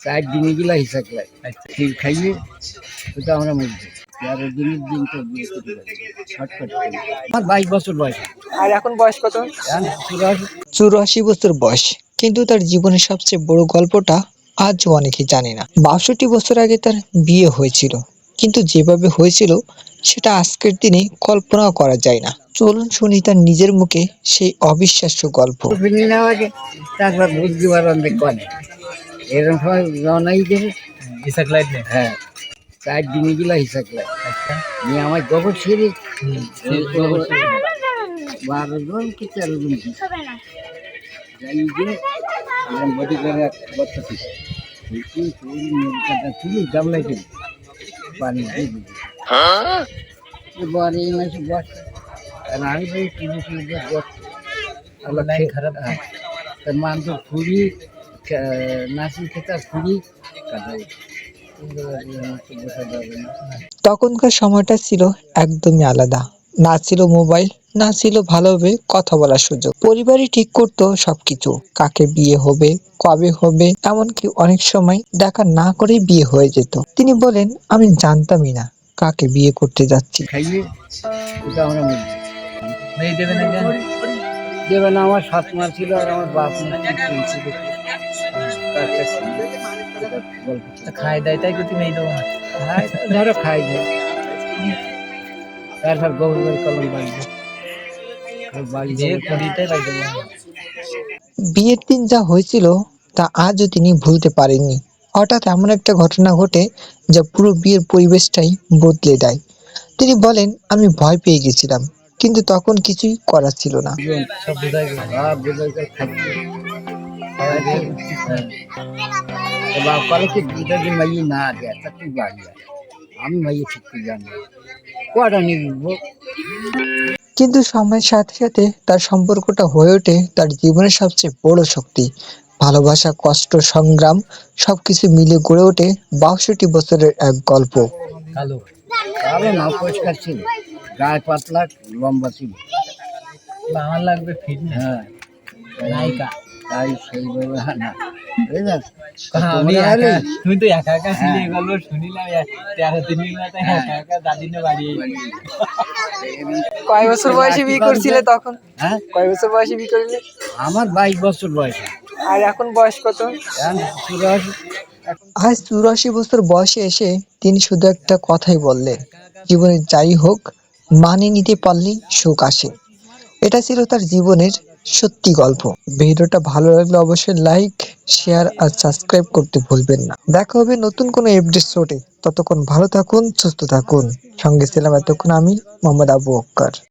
চার দিনে গেলা হিসাব লাই আচ্ছা। ক্ষীর খাইয়ে ওটা আমরা মরছি 13 দিনের দিন তো বিয়ে করতে পারি শর্টকাট করে। আমার 22 বছর বয়স। আর এখন বয়স কত? এখন 84। 84 বছর বয়স, কিন্তু তার জীবনের সবচেয়ে বড় গল্পটা আজও অনেকেই জানে না। 62 বছর আগে তার বিয়ে হয়েছিল, কিন্তু যেভাবে হয়েছিল সেটা আজকের দিনে কল্পনাও করা যায় না। চলুন শুনি তার নিজের মুখে সেই অবিশ্বাস্য গল্প। ফিরলি না আমাকে তারপর বুঝতে পারলাম যে কনে এরকম সময় রওনাই দেবে। ইসাক লাইট নেই। হ্যাঁ 4 দিনে গেলা হিসাব লাই আচ্ছা। নিয়ে আমার গোবর ছেড়ে সেই খবর ছিল। 12 জন কি 13 জন কি যাই গিয়ে আমার বডি করে এক বস্তা থেকে তুলি গামলাই দিল পানি দিয়ে দিল এবারে এই মাসে বস আর আমি তো কিনে কিনে বস আল্লাহ নাই খারাপ। হ্যাঁ তার মান তো ফুরি নাচি খেতা ফুরি কাটাই বসা যাবে না। তখনকার সময়টা ছিল একদমই আলাদা। না ছিল মোবাইল, না ছিল ভালোভাবে কথা বলার সুযোগ। পরিবারই ঠিক করতো সবকিছু, কাকে বিয়ে হবে, কবে হবে, এমনকি অনেক সময় দেখা না করেই বিয়ে হয়ে যেত। তিনি বলেন, আমি জানতামই না কাকে বিয়ে করতে যাচ্ছি। খাইয়ে ওটা আমরা মরছি মেয়ে দেবে না কেন? দেবে না। আমার 7 মাস ছিল আর আমার বাপ মা ছিল গল্প খাই দেয় তাই কিন্তু মেয়ে দেবো না। খাই ধরো খাই যায় তারপর গভর্নমেন্ট কলম বাড়ি যে করিটাই বাই দেবো না। বিয়ের দিন যা হয়েছিল তা আজও তিনি ভুলতে পারেননি। হঠাৎ এমন একটা ঘটনা ঘটে যা পুরো বিয়ের পরিবেশটাই বদলে দেয়। তিনি বলেন, আমি ভয় পেয়ে গেছিলাম, কিন্তু তখন কিছুই করার ছিল না। সব বোঝাই গেল। বাপ বেদা খাচ্ছে বাপ কলে কি দুটা দিন মাইয়ে না দেয় তা তুই বাড়ি আয়। আমি মাইয়ে ঠিক করে জানি কটা নিয়ে দিব। কিন্তু সময়ের সাথে সাথে তার সম্পর্কটা হয়ে ওঠে তার জীবনের সবচেয়ে বড় শক্তি। ভালোবাসা, কষ্ট, সংগ্রাম সবকিছু মিলে গড়ে ওঠে 62 বছরের এক গল্প। কালো কালো না পরিষ্কার ছিল, গায়ে পাতলা, লম্বা ছিল। আমার লাগবে ফিটনেস। হ্যাঁ নায়িকা। তাই সেইভাবে না বুঝলেন? আমি তোমরা একা, এলে? তুমি তো একা একা শুনে গল্প শুনিলাম 13 দিনের মাথায় একা একা দাদিনে বাড়ি। কয় বছর বয়সে বিয়ে করছিলে তখন? হ্যাঁ কয় বছর বয়সে বিয়ে করলে? আমার 22 বছর বয়স। আর এখন বয়স কত? এখন 84। আজ 84 বছর বয়সে এসে তিনি শুধু একটা কথাই বললেন, জীবনে যাই হোক মানিয়ে নিতে পারলেই সুখ আসে। এটা ছিল তার জীবনের সত্যি গল্প। ভিডিওটা ভালো লাগলে অবশ্যই লাইক, শেয়ার আর সাবস্ক্রাইব করতে ভুলবেন না। দেখা হবে নতুন কোনো এপিসোডে। ততক্ষণ ভালো থাকুন, সুস্থ থাকুন। সঙ্গে ছিলাম এতক্ষণ আমি, মোহাম্মদ আবু বকর।